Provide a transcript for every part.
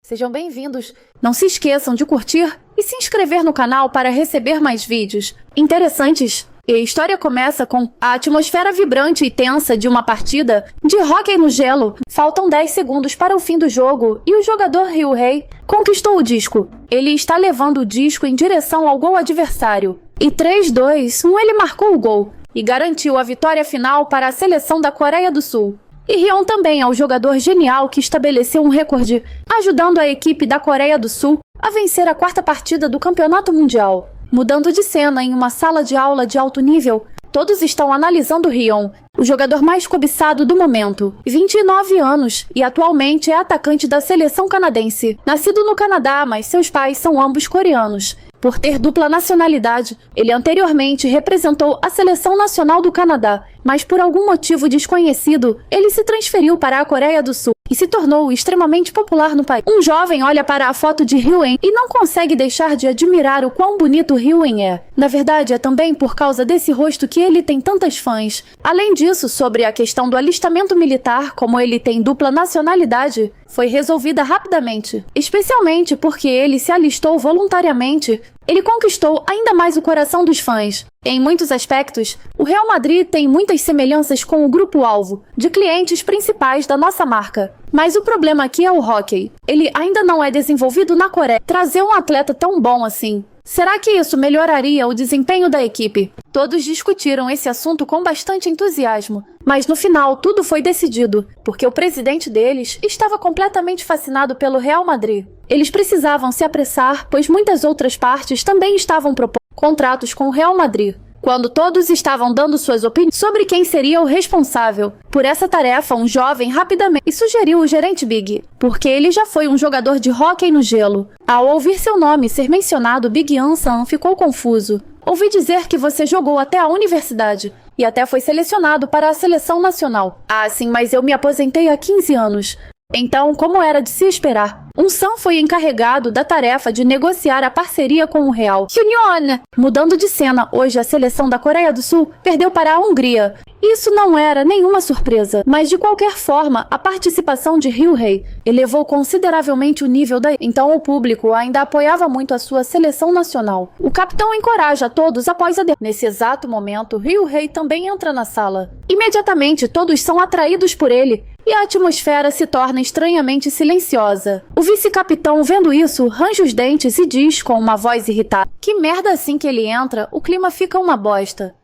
Sejam bem-vindos. Não se esqueçam de curtir e se inscrever no canal para receber mais vídeos interessantes. E a história começa com a atmosfera vibrante e tensa de uma partida de hóquei no gelo. Faltam 10 segundos para o fim do jogo e o jogador Ryu-Hei conquistou o disco. Ele está levando o disco em direção ao gol adversário. E 3, 2, 1, ele marcou o gol e garantiu a vitória final para a seleção da Coreia do Sul. E Ryon também é o jogador genial que estabeleceu um recorde, ajudando a equipe da Coreia do Sul a vencer a 4ª partida do Campeonato Mundial. Mudando de cena em uma sala de aula de alto nível, todos estão analisando Ryon, o jogador mais cobiçado do momento. 29 anos e atualmente é atacante da seleção canadense. Nascido no Canadá, mas seus pais são ambos coreanos. Por ter dupla nacionalidade, ele anteriormente representou a Seleção Nacional do Canadá, mas por algum motivo desconhecido, ele se transferiu para a Coreia do Sul e se tornou extremamente popular no país. Um jovem olha para a foto de Hyun e não consegue deixar de admirar o quão bonito Hyun é. Na verdade, é também por causa desse rosto que ele tem tantas fãs. Além disso, sobre a questão do alistamento militar, como ele tem dupla nacionalidade, foi resolvida rapidamente, especialmente porque ele se alistou voluntariamente. Ele conquistou ainda mais o coração dos fãs. Em muitos aspectos, o Real Madrid tem muitas semelhanças com o grupo-alvo de clientes principais da nossa marca. Mas o problema aqui é o hóquei. Ele ainda não é desenvolvido na Coreia. Trazer um atleta tão bom assim, será que isso melhoraria o desempenho da equipe? Todos discutiram esse assunto com bastante entusiasmo, mas no final tudo foi decidido, porque o presidente deles estava completamente fascinado pelo Real Madrid. Eles precisavam se apressar, pois muitas outras partes também estavam propondo contratos com o Real Madrid. Quando todos estavam dando suas opiniões sobre quem seria o responsável por essa tarefa, um jovem rapidamente sugeriu o gerente Big, porque ele já foi um jogador de hóquei no gelo. Ao ouvir seu nome ser mencionado, Big An-san ficou confuso. Ouvi dizer que você jogou até a universidade e até foi selecionado para a seleção nacional. Ah, sim, mas eu me aposentei há 15 anos. Então, como era de se esperar, An-san foi encarregado da tarefa de negociar a parceria com o Real Union. Mudando de cena, hoje a seleção da Coreia do Sul perdeu para a Hungria. Isso não era nenhuma surpresa, mas de qualquer forma, a participação de Ryu-Hei elevou consideravelmente o nível da... Então o público ainda apoiava muito a sua seleção nacional. O capitão encoraja todos após a derrota. Nesse exato momento, Ryu-Hei também entra na sala. Imediatamente, todos são atraídos por ele e a atmosfera se torna estranhamente silenciosa. O vice-capitão, vendo isso, range os dentes e diz com uma voz irritada: "Que merda, assim que ele entra, o clima fica uma bosta.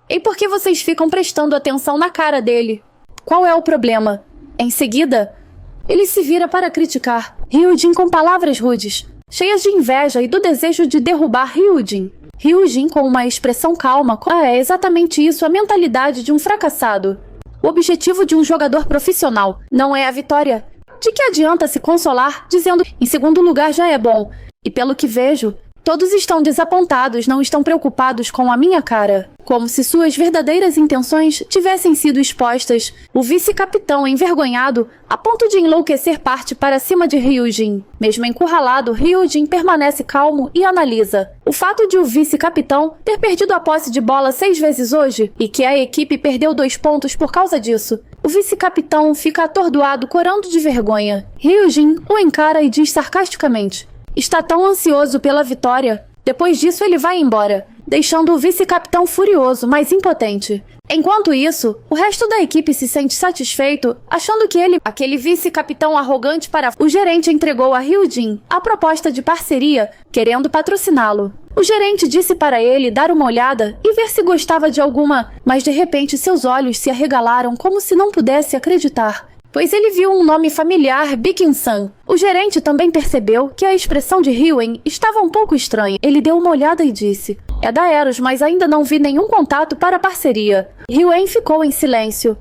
E por que vocês ficam prestando atenção na cara dele? Qual é o problema?" Em seguida, ele se vira para criticar Hyujin com palavras rudes, cheias de inveja e do desejo de derrubar Hyujin. Hyujin, com uma expressão calma, é exatamente isso, a mentalidade de um fracassado. O objetivo de um jogador profissional não é a vitória. De que adianta se consolar dizendo em segundo lugar já é bom? E pelo que vejo, todos estão desapontados, não estão preocupados com a minha cara, como se suas verdadeiras intenções tivessem sido expostas. O vice-capitão, envergonhado, a ponto de enlouquecer, parte para cima de Hyujin. Mesmo encurralado, Hyujin permanece calmo e analisa o fato de o vice-capitão ter perdido a posse de bola 6 vezes hoje e que a equipe perdeu 2 pontos por causa disso. O vice-capitão fica atordoado, corando de vergonha. Hyujin o encara e diz sarcasticamente: "Está tão ansioso pela vitória." Depois disso, ele vai embora, deixando o vice-capitão furioso, mas impotente. Enquanto isso, o resto da equipe se sente satisfeito, achando que aquele vice-capitão arrogante o gerente entregou a Hyujin a proposta de parceria, querendo patrociná-lo. O gerente disse para ele dar uma olhada e ver se gostava de alguma, mas de repente seus olhos se arregalaram como se não pudesse acreditar, pois ele viu um nome familiar, Bikin-san. O gerente também percebeu que a expressão de Hyun estava um pouco estranha. Ele deu uma olhada e disse: "É da Eros, mas ainda não vi nenhum contato para a parceria." Hyun ficou em silêncio.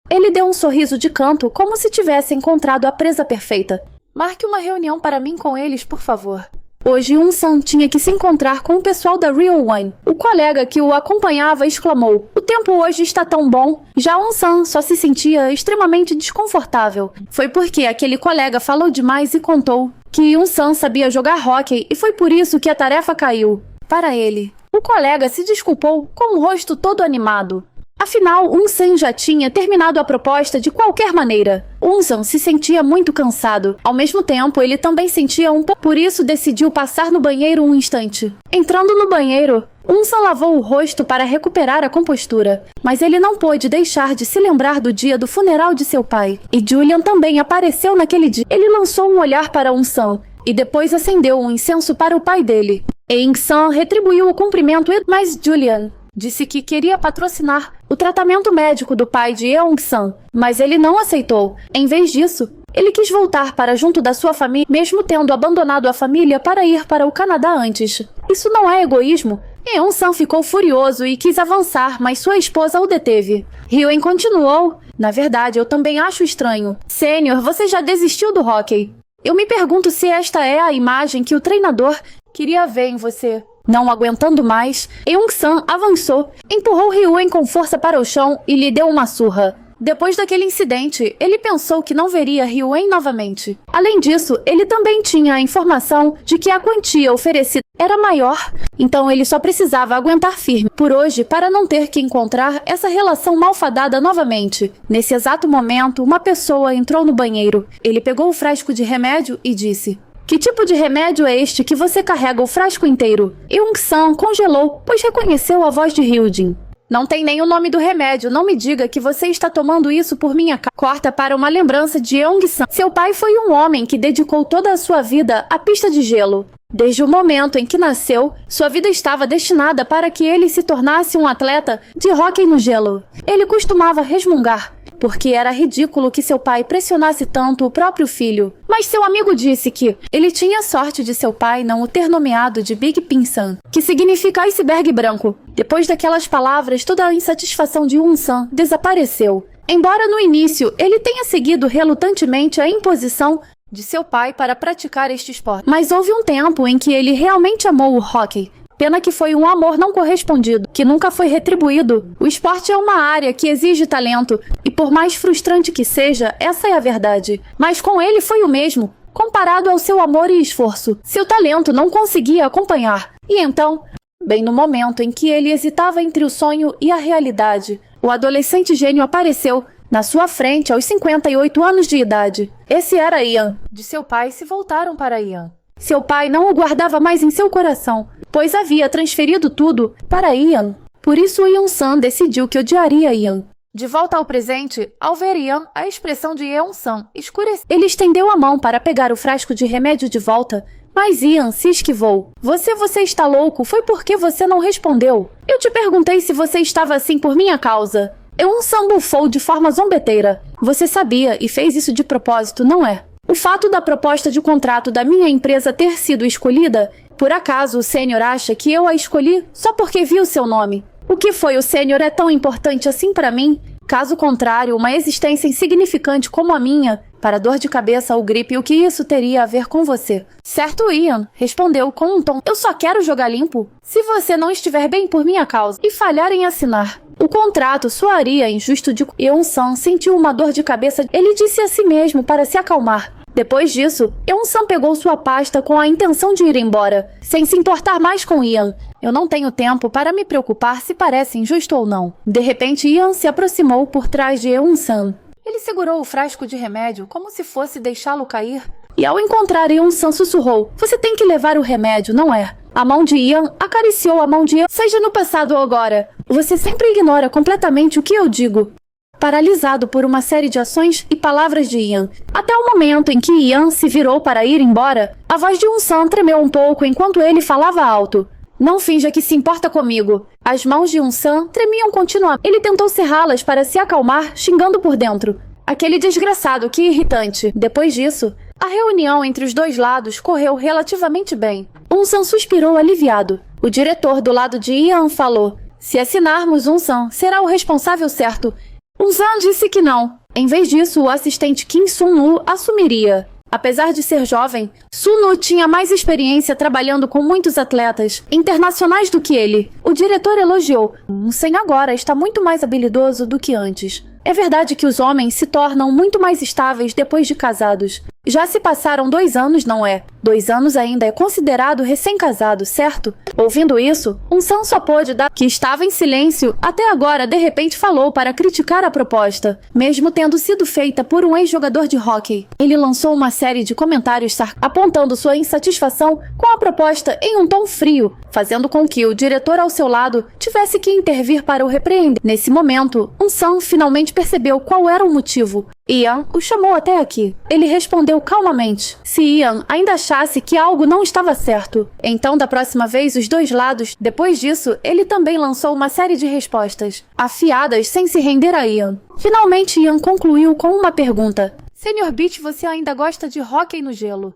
Ele deu um sorriso de canto, como se tivesse encontrado a presa perfeita. "Marque uma reunião para mim com eles, por favor." Hoje, An-san tinha que se encontrar com o pessoal da Real One. O colega que o acompanhava exclamou: "O tempo hoje está tão bom." Já An-san só se sentia extremamente desconfortável. Foi porque aquele colega falou demais e contou que An-san sabia jogar hóquei e foi por isso que a tarefa caiu para ele. O colega se desculpou com o rosto todo animado. Afinal, Un-san já tinha terminado a proposta de qualquer maneira. Un-san se sentia muito cansado. Ao mesmo tempo, ele também sentia um pouco. Por isso, decidiu passar no banheiro um instante. Entrando no banheiro, Un-san lavou o rosto para recuperar a compostura. Mas ele não pôde deixar de se lembrar do dia do funeral de seu pai. E Julian também apareceu naquele dia. Ele lançou um olhar para Un-san e depois acendeu um incenso para o pai dele. In-san retribuiu o cumprimento, mas Julian disse que queria patrocinar o tratamento médico do pai de Yeong-san, mas ele não aceitou. Em vez disso, ele quis voltar para junto da sua família, mesmo tendo abandonado a família para ir para o Canadá antes. Isso não é egoísmo? Yeong-san ficou furioso e quis avançar, mas sua esposa o deteve. Hyun continuou: "Na verdade, eu também acho estranho. Sênior, você já desistiu do hóquei. Eu me pergunto se esta é a imagem que o treinador queria ver em você." Não aguentando mais, Yeong-san avançou, empurrou Hyun com força para o chão e lhe deu uma surra. Depois daquele incidente, ele pensou que não veria Hyun novamente. Além disso, ele também tinha a informação de que a quantia oferecida era maior, então ele só precisava aguentar firme por hoje para não ter que encontrar essa relação malfadada novamente. Nesse exato momento, uma pessoa entrou no banheiro. Ele pegou o frasco de remédio e disse: "Que tipo de remédio é este que você carrega o frasco inteiro?" Yeong-san congelou, pois reconheceu a voz de Hyun. "Não tem nem o nome do remédio, não me diga que você está tomando isso por minha causa." Corta para uma lembrança de Yeong-san. Seu pai foi um homem que dedicou toda a sua vida à pista de gelo. Desde o momento em que nasceu, sua vida estava destinada para que ele se tornasse um atleta de hóquei no gelo. Ele costumava resmungar, porque era ridículo que seu pai pressionasse tanto o próprio filho. Mas seu amigo disse que ele tinha sorte de seu pai não o ter nomeado de Big Pin-san, que significa iceberg branco. Depois daquelas palavras, toda a insatisfação de Un-san desapareceu. Embora no início ele tenha seguido relutantemente a imposição de seu pai para praticar este esporte. Mas houve um tempo em que ele realmente amou o hóquei. Pena que foi um amor não correspondido, que nunca foi retribuído. O esporte é uma área que exige talento, e por mais frustrante que seja, essa é a verdade. Mas com ele foi o mesmo, comparado ao seu amor e esforço. Seu talento não conseguia acompanhar. E então, bem no momento em que ele hesitava entre o sonho e a realidade, o adolescente gênio apareceu na sua frente aos 58 anos de idade. Esse era Ian. De seu pai se voltaram para Ian. Seu pai não o guardava mais em seu coração, pois havia transferido tudo para Ian. Por isso Yeong-san decidiu que odiaria Ian. De volta ao presente, ao ver Ian, a expressão de Yeong-san escureceu. Ele estendeu a mão para pegar o frasco de remédio de volta, mas Ian se esquivou. Você está louco? Foi porque você não respondeu. Eu te perguntei se você estava assim por minha causa. Yeong-san bufou de forma zombeteira. Você sabia e fez isso de propósito, não é? O fato da proposta de contrato da minha empresa ter sido escolhida, por acaso o sênior acha que eu a escolhi só porque vi o seu nome? O que foi o sênior é tão importante assim para mim? Caso contrário, uma existência insignificante como a minha, para dor de cabeça ou gripe, o que isso teria a ver com você? Certo, Ian, respondeu com um tom. Eu só quero jogar limpo. Se você não estiver bem por minha causa e falhar em assinar o contrato soaria injusto de... Yeong-san sentiu uma dor de cabeça. Ele disse a si mesmo para se acalmar. Depois disso, Yeong-san pegou sua pasta com a intenção de ir embora, sem se importar mais com Ian. Eu não tenho tempo para me preocupar se parece injusto ou não. De repente, Ian se aproximou por trás de Yeong-san. Ele segurou o frasco de remédio como se fosse deixá-lo cair. E ao encontrar Yeong-san sussurrou, você tem que levar o remédio, não é? A mão de Ian acariciou a mão de Ian. Seja no passado ou agora. Você sempre ignora completamente o que eu digo. Paralisado por uma série de ações e palavras de Ian. Até o momento em que Ian se virou para ir embora, a voz de Un-san tremeu um pouco enquanto ele falava alto. Não finja que se importa comigo. As mãos de Un-san tremiam continuamente. Ele tentou cerrá-las para se acalmar, xingando por dentro. Aquele desgraçado, que irritante. Depois disso, a reunião entre os dois lados correu relativamente bem. Un-san suspirou aliviado. O diretor do lado de Ian falou, se assinarmos Un-san, será o responsável certo. Un-san disse que não. Em vez disso, o assistente Kim Sun-woo assumiria. Apesar de ser jovem, Sun-woo tinha mais experiência trabalhando com muitos atletas internacionais do que ele. O diretor elogiou. Un-san agora está muito mais habilidoso do que antes. É verdade que os homens se tornam muito mais estáveis depois de casados. Já se passaram 2 anos, não é? 2 anos ainda é considerado recém-casado, certo? Ouvindo isso, Sam só pôde dar que estava em silêncio até agora de repente falou para criticar a proposta, mesmo tendo sido feita por um ex-jogador de hóquei. Ele lançou uma série de comentários apontando sua insatisfação com a proposta em um tom frio, fazendo com que o diretor ao seu lado tivesse que intervir para o repreender. Nesse momento, Sam finalmente percebeu qual era o motivo. Ian o chamou até aqui. Ele respondeu calmamente. Se Ian ainda achasse que algo não estava certo, então da próxima vez os dois lados. Depois disso, ele também lançou uma série de respostas, afiadas sem se render a Ian. Finalmente Ian concluiu com uma pergunta. Sr. Beach, você ainda gosta de hóquei no gelo?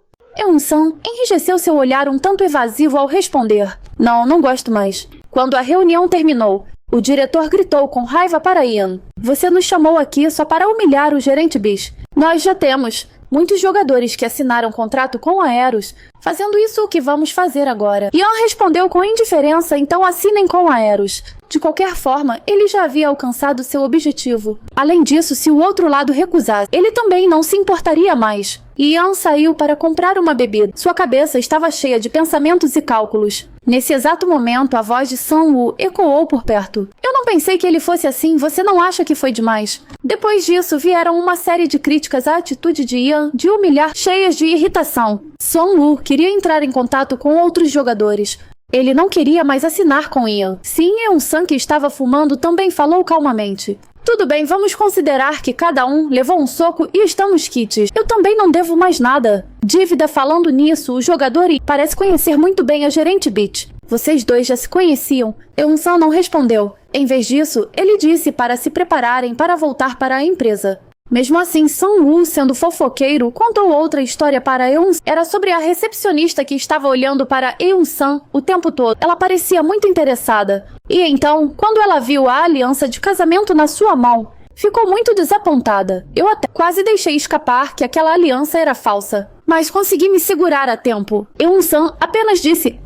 Sam enrijeceu seu olhar um tanto evasivo ao responder. Não gosto mais. Quando a reunião terminou, o diretor gritou com raiva para Ian. Você nos chamou aqui só para humilhar o gerente Beach. Nós já temos muitos jogadores que assinaram contrato com a Eros. Fazendo isso, o que vamos fazer agora? Ian respondeu com indiferença, então assinem com a Eros. De qualquer forma, ele já havia alcançado seu objetivo. Além disso, se o outro lado recusasse, ele também não se importaria mais. Ian saiu para comprar uma bebida. Sua cabeça estava cheia de pensamentos e cálculos. Nesse exato momento, a voz de Sang-woo ecoou por perto. Eu não pensei que ele fosse assim, você não acha que foi demais? Depois disso, vieram uma série de críticas à atitude de Ian de humilhar, cheias de irritação. Sang-woo queria entrar em contato com outros jogadores. Ele não queria mais assinar com Ian. Sim, Sam, que estava fumando, também falou calmamente. Tudo bem, vamos considerar que cada um levou um soco e estamos quites. Eu também não devo mais nada. Dívida, falando nisso, o jogador parece conhecer muito bem a gerente Beach. Vocês dois já se conheciam. Sam não respondeu. Em vez disso, ele disse para se prepararem para voltar para a empresa. Mesmo assim, Sang-woo, sendo fofoqueiro, contou outra história para Sam. Era sobre a recepcionista que estava olhando para Sam o tempo todo. Ela parecia muito interessada. E então, quando ela viu a aliança de casamento na sua mão, ficou muito desapontada. Eu até quase deixei escapar que aquela aliança era falsa. Mas consegui me segurar a tempo. Sam apenas disse,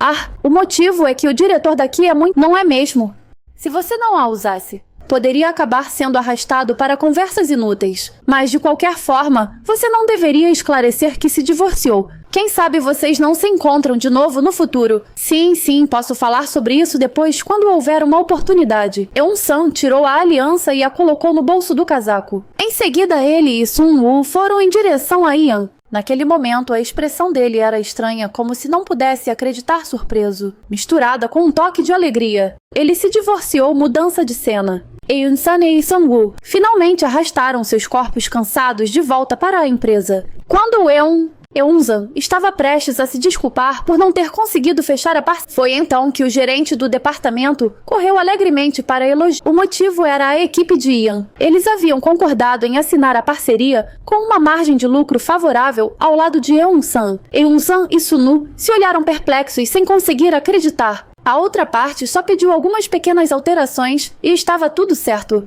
o motivo é que o diretor daqui é muito... Não é mesmo? Se você não a usasse, poderia acabar sendo arrastado para conversas inúteis. Mas, de qualquer forma, você não deveria esclarecer que se divorciou. Quem sabe vocês não se encontram de novo no futuro. Sim, posso falar sobre isso depois quando houver uma oportunidade. Sam tirou a aliança e a colocou no bolso do casaco. Em seguida, ele e Sang-woo foram em direção a Ian. Naquele momento, a expressão dele era estranha, como se não pudesse acreditar surpreso, misturada com um toque de alegria. Ele se divorciou, mudança de cena. Sam e Sang-woo finalmente arrastaram seus corpos cansados de volta para a empresa. Quando Sam estava prestes a se desculpar por não ter conseguido fechar a parceria. Foi então que o gerente do departamento correu alegremente para elogiar. O motivo era a equipe de Ian. Eles haviam concordado em assinar a parceria com uma margem de lucro favorável ao lado de Sam. Sam e Sunu se olharam perplexos sem conseguir acreditar. A outra parte só pediu algumas pequenas alterações e estava tudo certo.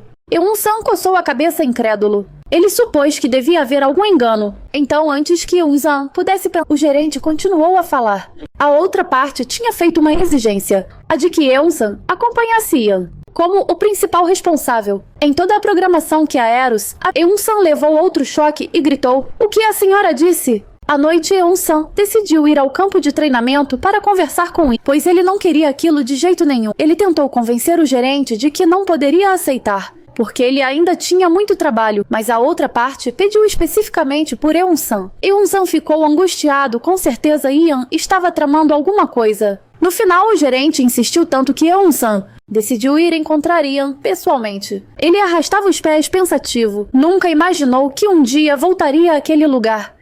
Sam coçou a cabeça incrédulo. Ele supôs que devia haver algum engano. Então, antes que Sam pudesse pensar, o gerente continuou a falar. A outra parte tinha feito uma exigência, a de que Sam acompanhasse Ian como o principal responsável. Em toda a programação que a Eros, Sam levou outro choque e gritou, "O que a senhora disse?" À noite, Sam decidiu ir ao campo de treinamento para conversar com ele, pois ele não queria aquilo de jeito nenhum. Ele tentou convencer o gerente de que não poderia aceitar, porque ele ainda tinha muito trabalho, mas a outra parte pediu especificamente por Sam. Sam ficou angustiado, com certeza Ian estava tramando alguma coisa. No final, o gerente insistiu tanto que Sam decidiu ir encontrar Ian pessoalmente. Ele arrastava os pés pensativo, nunca imaginou que um dia voltaria àquele lugar.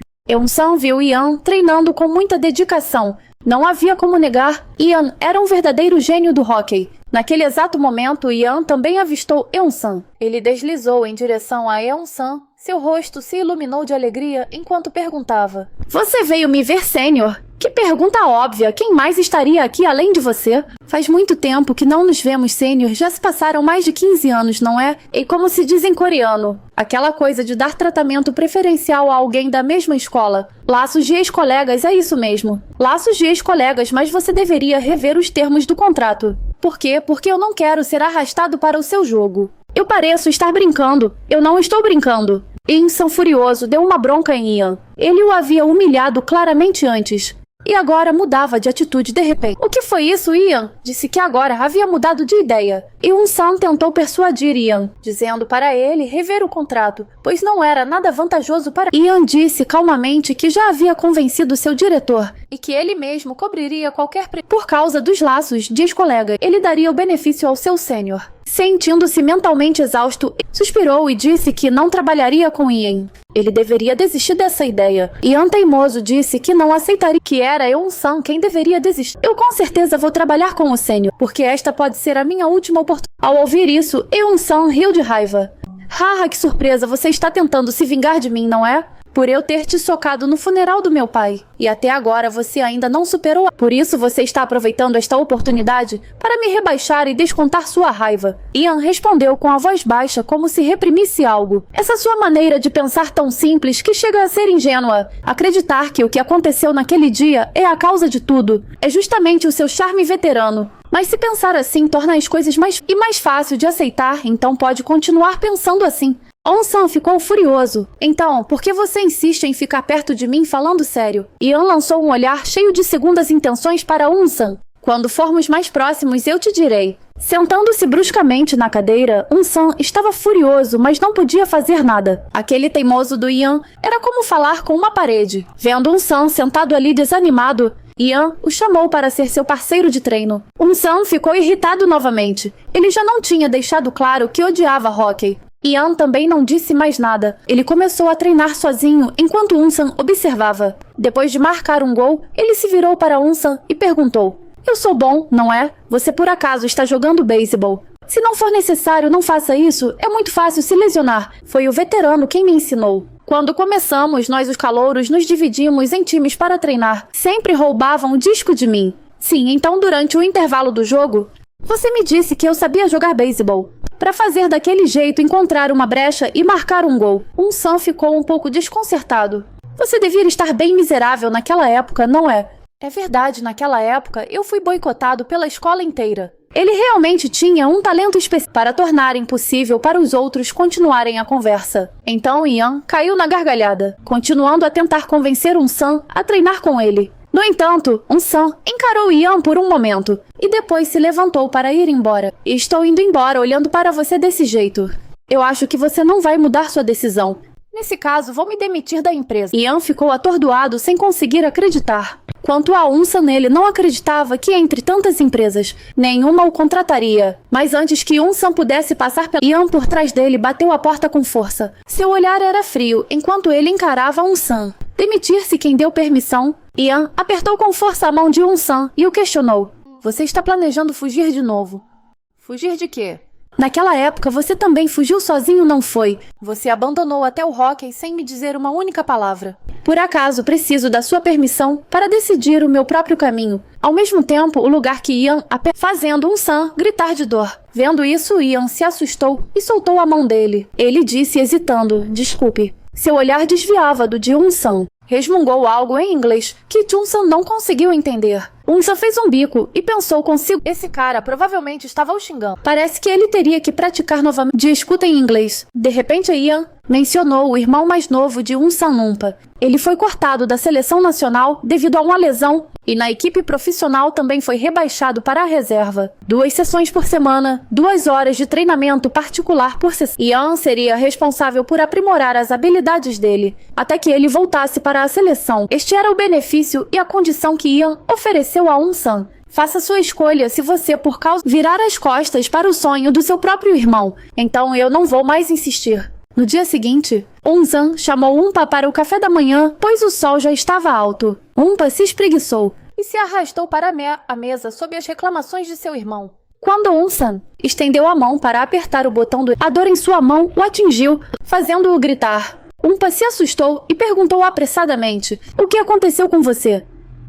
Sam viu Ian treinando com muita dedicação. Não havia como negar, Ian era um verdadeiro gênio do hóquei. Naquele exato momento, Ian também avistou Sam. Ele deslizou em direção a Sam. Seu rosto se iluminou de alegria enquanto perguntava, "Você veio me ver, Sênior? Que pergunta óbvia! Quem mais estaria aqui além de você? Faz muito tempo que não nos vemos, Sênior. Já se passaram mais de 15 anos, não é? E como se diz em coreano, aquela coisa de dar tratamento preferencial a alguém da mesma escola. Laços de ex-colegas, é isso mesmo. Laços de ex-colegas, mas você deveria rever os termos do contrato. Por quê? Porque eu não quero ser arrastado para o seu jogo. Eu pareço estar brincando. Eu não estou brincando." In-san, furioso, deu uma bronca em Ian. Ele o havia humilhado claramente antes. E agora mudava de atitude de repente. O que foi isso, Ian? Disse que agora havia mudado de ideia. E In-san tentou persuadir Ian, dizendo para ele rever o contrato, pois não era nada vantajoso para... Ian disse calmamente que já havia convencido seu diretor e que ele mesmo cobriria qualquer por causa dos laços de ex-colega. Ele daria o benefício ao seu sênior. Sentindo-se mentalmente exausto, suspirou e disse que não trabalharia com Ian. Ele deveria desistir dessa ideia. Ian teimoso disse que não aceitaria, que era In-san quem deveria desistir. Eu com certeza vou trabalhar com o sênior, porque esta pode ser a minha última oportunidade. Ao ouvir isso, In-san riu de raiva. Haha, que surpresa, você está tentando se vingar de mim, não é? Por eu ter te socado no funeral do meu pai. E até agora você ainda não superou. Por isso você está aproveitando esta oportunidade para me rebaixar e descontar sua raiva. Ian respondeu com a voz baixa, como se reprimisse algo. Essa sua maneira de pensar tão simples que chega a ser ingênua. Acreditar que o que aconteceu naquele dia é a causa de tudo. É justamente o seu charme veterano. Mas se pensar assim torna as coisas mais fácil de aceitar, então pode continuar pensando assim. In-san ficou furioso. Então, por que você insiste em ficar perto de mim falando sério? Ian lançou um olhar cheio de segundas intenções para In-san. Quando formos mais próximos, eu te direi. Sentando-se bruscamente na cadeira, In-san estava furioso, mas não podia fazer nada. Aquele teimoso do Ian era como falar com uma parede. Vendo In-san sentado ali desanimado, Ian o chamou para ser seu parceiro de treino. In-san ficou irritado novamente. Ele já não tinha deixado claro que odiava hóquei. Ian também não disse mais nada. Ele começou a treinar sozinho enquanto In-san observava. Depois de marcar um gol, ele se virou para In-san e perguntou: Eu sou bom, não é? Você por acaso está jogando beisebol? Se não for necessário, não faça isso. É muito fácil se lesionar. Foi o veterano quem me ensinou. Quando começamos, nós os calouros nos dividimos em times para treinar. Sempre roubavam o disco de mim. Sim, então durante o intervalo do jogo, você me disse que eu sabia jogar beisebol. Para fazer daquele jeito, encontrar uma brecha e marcar um gol. In-san ficou um pouco desconcertado. Você devia estar bem miserável naquela época, não é? É verdade, naquela época eu fui boicotado pela escola inteira. Ele realmente tinha um talento especial para tornar impossível para os outros continuarem a conversa. Então Ian caiu na gargalhada, continuando a tentar convencer In-san a treinar com ele. No entanto, In-san encarou Ian por um momento e depois se levantou para ir embora. Estou indo embora olhando para você desse jeito. Eu acho que você não vai mudar sua decisão. Nesse caso, vou me demitir da empresa. Ian ficou atordoado sem conseguir acreditar. Quanto a In-san, ele não acreditava que entre tantas empresas, nenhuma o contrataria. Mas antes que In-san pudesse passar pela... Ian por trás dele bateu a porta com força. Seu olhar era frio, enquanto ele encarava In-san. Demitir-se quem deu permissão? Ian apertou com força a mão de In-san e o questionou. Você está planejando fugir de novo. Fugir de quê? Naquela época, você também fugiu sozinho, não foi? Você abandonou até o hóquei sem me dizer uma única palavra. Por acaso, preciso da sua permissão para decidir o meu próprio caminho. Ao mesmo tempo, o lugar que Ian fazendo In-san gritar de dor. Vendo isso, Ian se assustou e soltou a mão dele. Ele disse hesitando, desculpe. Seu olhar desviava do de In-san. Resmungou algo em inglês que In-san não conseguiu entender. In-san fez um bico e pensou consigo. Esse cara provavelmente estava o xingando. Parece que ele teria que praticar novamente de escuta em inglês. De repente, Ian mencionou o irmão mais novo de In-san Numpa. Ele foi cortado da seleção nacional devido a uma lesão e na equipe profissional também foi rebaixado para a reserva. 2 sessões por semana, 2 horas de treinamento particular por sessão. Ian seria responsável por aprimorar as habilidades dele, até que ele voltasse para a seleção. Este era o benefício e a condição que Ian ofereceu a In-san. Faça sua escolha se você, por causa, virar as costas para o sonho do seu próprio irmão. Então eu não vou mais insistir. No dia seguinte, In-san chamou Umpa para o café da manhã, pois o sol já estava alto. Umpa se espreguiçou e se arrastou para a mesa sob as reclamações de seu irmão. Quando In-san estendeu a mão para apertar o botão a dor em sua mão o atingiu, fazendo-o gritar. Umpa se assustou e perguntou apressadamente: O que aconteceu com você?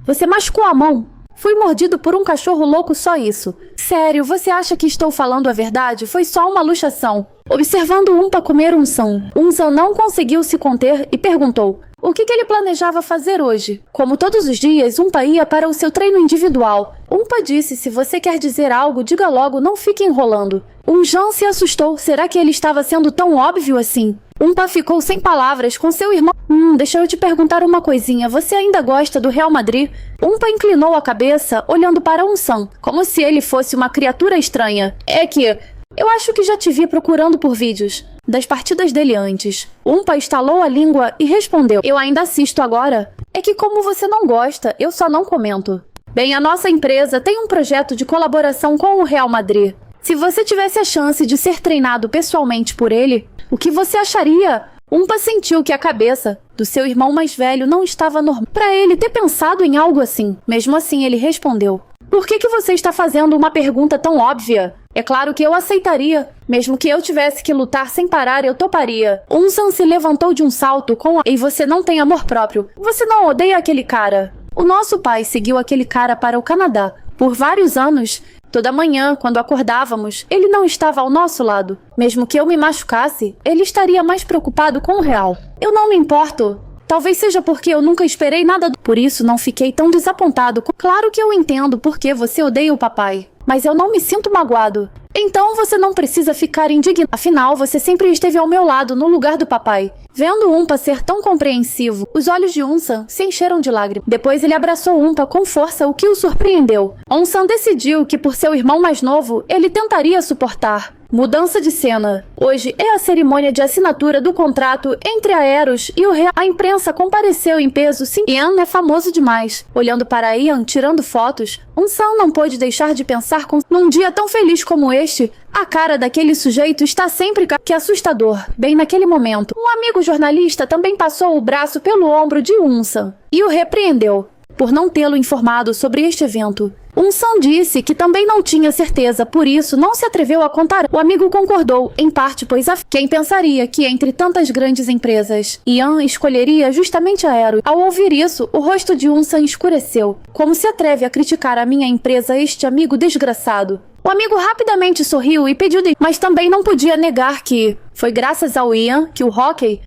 Você machucou a mão? Fui mordido por um cachorro louco, só isso. Sério, você acha que estou falando a verdade? Foi só uma luxação. Observando Umpa comer In-san não conseguiu se conter e perguntou o que ele planejava fazer hoje. Como todos os dias, Umpa ia para o seu treino individual. Umpa disse: se você quer dizer algo, diga logo, não fique enrolando. Jan se assustou. Será que ele estava sendo tão óbvio assim? Umpa ficou sem palavras com seu irmão. Deixa eu te perguntar uma coisinha. Você ainda gosta do Real Madrid? Umpa inclinou a cabeça, olhando para Unsan, como se ele fosse uma criatura estranha. É que... eu acho que já te vi procurando por vídeos das partidas dele antes. Umpa estalou a língua e respondeu. Eu ainda assisto agora. É que como você não gosta, eu só não comento. Bem, a nossa empresa tem um projeto de colaboração com o Real Madrid. Se você tivesse a chance de ser treinado pessoalmente por ele, o que você acharia? Umpa sentiu que a cabeça do seu irmão mais velho não estava normal para ele ter pensado em algo assim. Mesmo assim, ele respondeu. Por que você está fazendo uma pergunta tão óbvia? É claro que eu aceitaria. Mesmo que eu tivesse que lutar sem parar, eu toparia. Unsan se levantou de um salto com E você não tem amor próprio. Você não odeia aquele cara. O nosso pai seguiu aquele cara para o Canadá. Por vários anos, toda manhã, quando acordávamos, ele não estava ao nosso lado. Mesmo que eu me machucasse, ele estaria mais preocupado com o real. Eu não me importo. Talvez seja porque eu nunca esperei nada. Por isso, não fiquei tão desapontado. Claro que eu entendo porque você odeia o papai. Mas eu não me sinto magoado. Então você não precisa ficar indignado. Afinal, você sempre esteve ao meu lado, no lugar do papai. Vendo Umpa ser tão compreensivo, os olhos de Unsan se encheram de lágrimas. Depois ele abraçou Umpa com força, o que o surpreendeu. Unsan decidiu que por seu irmão mais novo, ele tentaria suportar. Mudança de cena. Hoje é a cerimônia de assinatura do contrato entre a Eros e o Real. A imprensa compareceu em peso. Sim, Ian é famoso demais. Olhando para Ian, tirando fotos, Unsan não pôde deixar de pensar num dia tão feliz como este, a cara daquele sujeito está sempre que assustador. Bem naquele momento, um amigo jornalista também passou o braço pelo ombro de Unsan e o repreendeu por não tê-lo informado sobre este evento. Unsan disse que também não tinha certeza, por isso não se atreveu a contar. O amigo concordou, em parte, pois quem pensaria que entre tantas grandes empresas, Ian escolheria justamente a Aero. Ao ouvir isso, o rosto de Unsan escureceu. Como se atreve a criticar a minha empresa, este amigo desgraçado? O amigo rapidamente sorriu e pediu mas também não podia negar que foi graças ao Ian que o hóquei.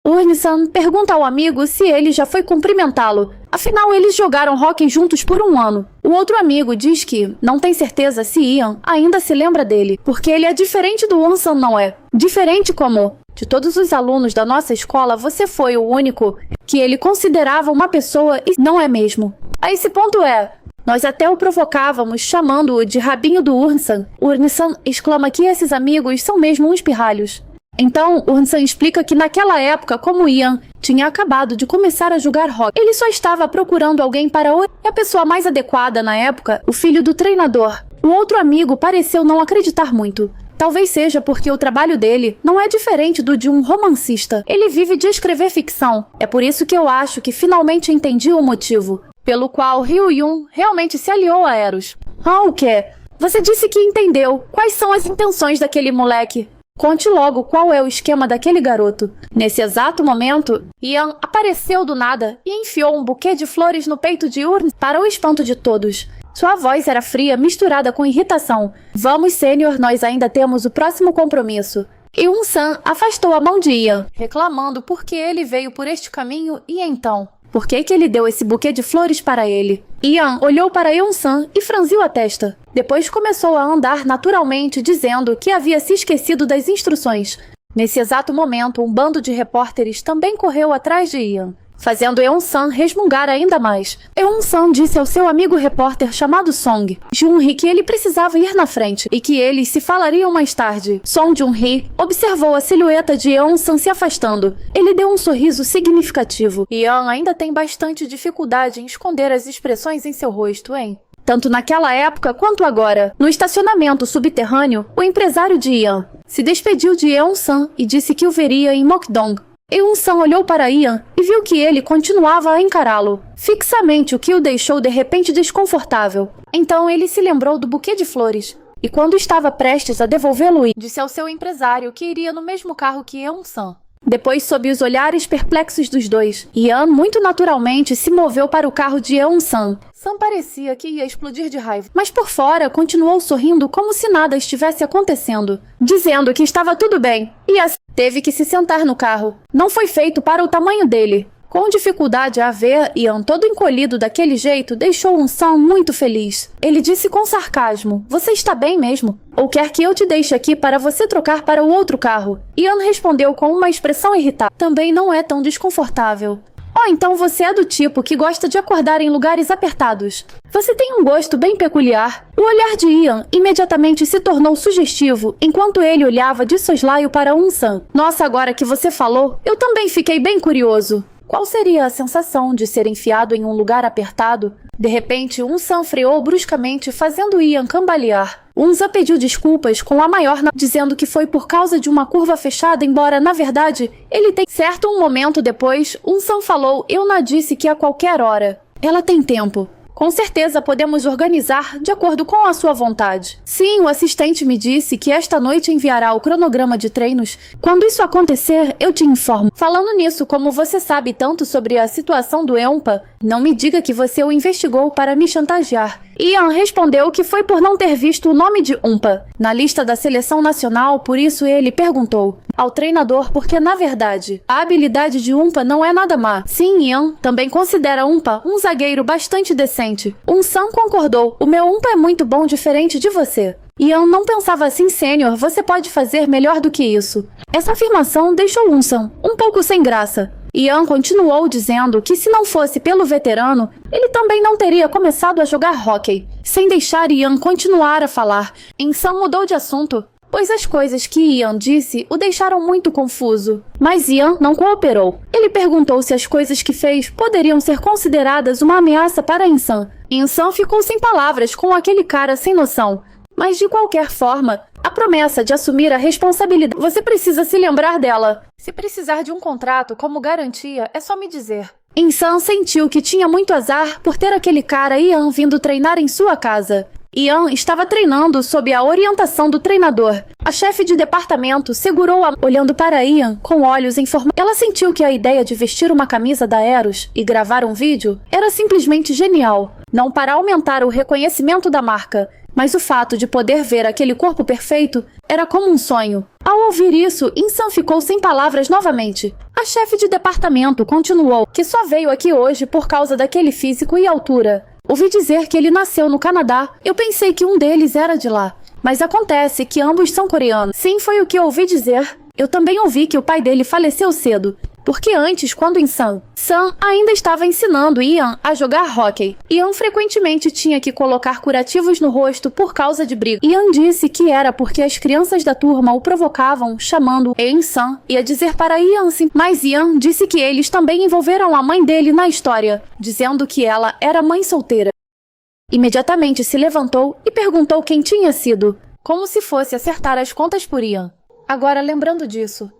Urnisan pergunta ao amigo se ele já foi cumprimentá-lo. Afinal, eles jogaram hóquei juntos por um ano. O outro amigo diz que não tem certeza se Ian ainda se lembra dele, porque ele é diferente do Unsan, não é? Diferente como? De todos os alunos da nossa escola, você foi o único que ele considerava uma pessoa e não é mesmo. A esse ponto nós até o provocávamos, chamando-o de rabinho do Urnisan. Urnisan exclama que esses amigos são mesmo uns pirralhos. Então, Urnisan explica que naquela época, como Ian tinha acabado de começar a jogar hóquei, ele só estava procurando alguém para a pessoa mais adequada na época, o filho do treinador. O outro amigo pareceu não acreditar muito. Talvez seja porque o trabalho dele não é diferente do de um romancista. Ele vive de escrever ficção. É por isso que eu acho que finalmente entendi o motivo pelo qual Ryu-Yun realmente se aliou a Eros. O quê? Você disse que entendeu. Quais são as intenções daquele moleque? Conte logo qual é o esquema daquele garoto. Nesse exato momento, Ian apareceu do nada e enfiou um buquê de flores no peito de Urn para o espanto de todos. Sua voz era fria, misturada com irritação. Vamos, Sênior, nós ainda temos o próximo compromisso. E Unsan afastou a mão de Ian, reclamando porque ele veio por este caminho e então... Por que ele deu esse buquê de flores para ele? Ian olhou para Unsan e franziu a testa. Depois começou a andar naturalmente, dizendo que havia se esquecido das instruções. Nesse exato momento, um bando de repórteres também correu atrás de Ian, fazendo Eun-san resmungar ainda mais. Eun-san disse ao seu amigo repórter chamado Song Jun-hee que ele precisava ir na frente e que eles se falariam mais tarde. Song Jun-hee observou a silhueta de Eun-san se afastando. Ele deu um sorriso significativo. Ian ainda tem bastante dificuldade em esconder as expressões em seu rosto, hein? Tanto naquela época quanto agora. No estacionamento subterrâneo, o empresário de Ian se despediu de Eun-san e disse que o veria em Mokdong. Eun-san olhou para Ian e viu que ele continuava a encará-lo fixamente, o que o deixou de repente desconfortável. Então ele se lembrou do buquê de flores e quando estava prestes a devolvê-lo, disse ao seu empresário que iria no mesmo carro que Eun-san. Depois, sob os olhares perplexos dos dois, Ian muito naturalmente se moveu para o carro de Eun-san. Sam parecia que ia explodir de raiva, mas por fora continuou sorrindo como se nada estivesse acontecendo, dizendo que estava tudo bem. E assim teve que se sentar no carro. Não foi feito para o tamanho dele. Com dificuldade a ver, Ian todo encolhido daquele jeito deixou Sam muito feliz. Ele disse com sarcasmo: "Você está bem mesmo? Ou quer que eu te deixe aqui para você trocar para o outro carro?" Ian respondeu com uma expressão irritada: "Também não é tão desconfortável." "Oh, então você é do tipo que gosta de acordar em lugares apertados. Você tem um gosto bem peculiar." O olhar de Ian imediatamente se tornou sugestivo enquanto ele olhava de soslaio para Sam. "Nossa, agora que você falou, eu também fiquei bem curioso. Qual seria a sensação de ser enfiado em um lugar apertado?" De repente, Sam freou bruscamente, fazendo Ian cambalear. Sam pediu desculpas com a maior dizendo que foi por causa de uma curva fechada, embora, na verdade, ele tem... Certo um momento depois, Sam falou: "Eu não disse que a qualquer hora. Ela tem tempo. Com certeza podemos organizar de acordo com a sua vontade." "Sim, o assistente me disse que esta noite enviará o cronograma de treinos. Quando isso acontecer, eu te informo." "Falando nisso, como você sabe tanto sobre a situação do EUMPA, não me diga que você o investigou para me chantagear." Ian respondeu que foi por não ter visto o nome de UMPA na lista da seleção nacional, por isso ele perguntou ao treinador porque, na verdade, a habilidade de UMPA não é nada má. Sim, Ian também considera UMPA um zagueiro bastante decente. Sam concordou: "O meu UMPA é muito bom, diferente de você." "Ian não pensava assim, sênior, você pode fazer melhor do que isso." Essa afirmação deixou Sam um pouco sem graça. Ian continuou dizendo que se não fosse pelo veterano, ele também não teria começado a jogar hóquei, sem deixar Ian continuar a falar. Sam mudou de assunto, pois as coisas que Ian disse o deixaram muito confuso. Mas Ian não cooperou. Ele perguntou se as coisas que fez poderiam ser consideradas uma ameaça para Sam. Sam ficou sem palavras com aquele cara sem noção. Mas de qualquer forma, a promessa de assumir a responsabilidade, você precisa se lembrar dela. Se precisar de um contrato como garantia, é só me dizer. Sam sentiu que tinha muito azar por ter aquele cara Ian vindo treinar em sua casa. Ian estava treinando sob a orientação do treinador. A chefe de departamento segurou-a olhando para Ian com olhos em forma... Ela sentiu que a ideia de vestir uma camisa da Eros e gravar um vídeo era simplesmente genial. Não para aumentar o reconhecimento da marca, mas o fato de poder ver aquele corpo perfeito era como um sonho. Ao ouvir isso, Sam ficou sem palavras novamente. A chefe de departamento continuou que só veio aqui hoje por causa daquele físico e altura. Ouvi dizer que ele nasceu no Canadá. Eu pensei que um deles era de lá. Mas acontece que ambos são coreanos. Sim, foi o que eu ouvi dizer. Eu também ouvi que o pai dele faleceu cedo. Porque antes, quando Sam ainda estava ensinando Ian a jogar hóquei. Ian frequentemente tinha que colocar curativos no rosto por causa de briga. Ian disse que era porque as crianças da turma o provocavam, chamando-o. Sam ia dizer para Ian sim, mas Ian disse que eles também envolveram a mãe dele na história, dizendo que ela era mãe solteira. Imediatamente se levantou e perguntou quem tinha sido, como se fosse acertar as contas por Ian. Agora, lembrando disso,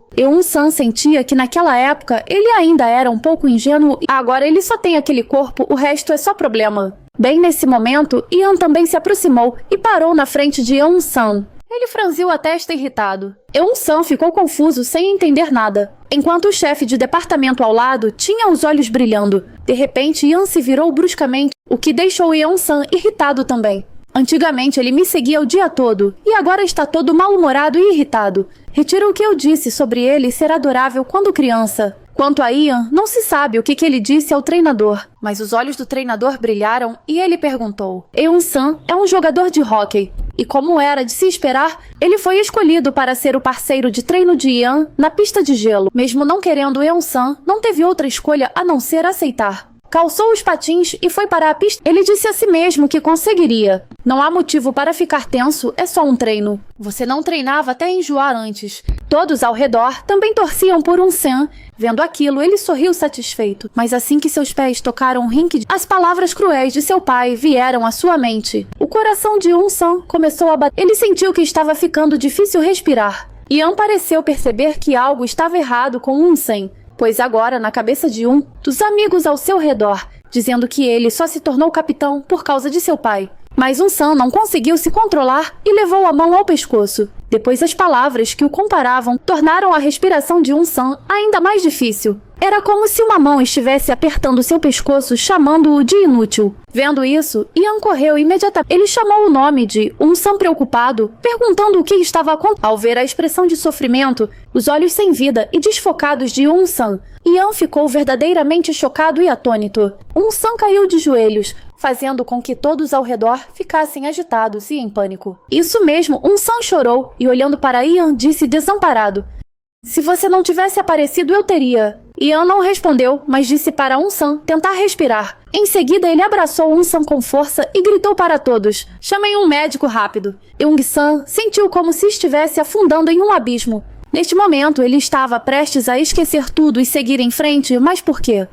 Sam sentia que naquela época ele ainda era um pouco ingênuo e agora ele só tem aquele corpo, o resto é só problema. Bem nesse momento, Ian também se aproximou e parou na frente de Sam. Ele franziu a testa irritado. Sam ficou confuso sem entender nada, enquanto o chefe de departamento ao lado tinha os olhos brilhando. De repente, Ian se virou bruscamente, o que deixou Sam irritado também. Antigamente ele me seguia o dia todo, e agora está todo mal-humorado e irritado. Retiro o que eu disse sobre ele ser adorável quando criança. Quanto a Ian, não se sabe o que ele disse ao treinador, mas os olhos do treinador brilharam e ele perguntou. Sam é um jogador de hóquei, e como era de se esperar, ele foi escolhido para ser o parceiro de treino de Ian na pista de gelo. Mesmo não querendo Sam, não teve outra escolha a não ser aceitar. Calçou os patins e foi para a pista. Ele disse a si mesmo que conseguiria. Não há motivo para ficar tenso, é só um treino. Você não treinava até enjoar antes. Todos ao redor também torciam por Sam. Vendo aquilo, ele sorriu satisfeito. Mas assim que seus pés tocaram o rink, as palavras cruéis de seu pai vieram à sua mente. O coração de Sam começou a bater. Ele sentiu que estava ficando difícil respirar. Ian pareceu perceber que algo estava errado com Sam. Pois agora, na cabeça de dos amigos ao seu redor, dizendo que ele só se tornou capitão por causa de seu pai. Mas San não conseguiu se controlar e levou a mão ao pescoço. Depois as palavras que o comparavam tornaram a respiração de San ainda mais difícil. Era como se uma mão estivesse apertando seu pescoço, chamando-o de inútil. Vendo isso, Ian correu imediatamente. Ele chamou o nome de San preocupado, perguntando o que estava acontecendo. Ao ver a expressão de sofrimento, os olhos sem vida e desfocados de San, Ian ficou verdadeiramente chocado e atônito. San caiu de joelhos, fazendo com que todos ao redor ficassem agitados e em pânico. Isso mesmo, San chorou e, olhando para Ian, disse desamparado: "Se você não tivesse aparecido, eu teria." Ian não respondeu, mas disse para San tentar respirar. Em seguida, ele abraçou San com força e gritou para todos: "Chamem um médico rápido." San sentiu como se estivesse afundando em um abismo. Neste momento, ele estava prestes a esquecer tudo e seguir em frente, mas por quê?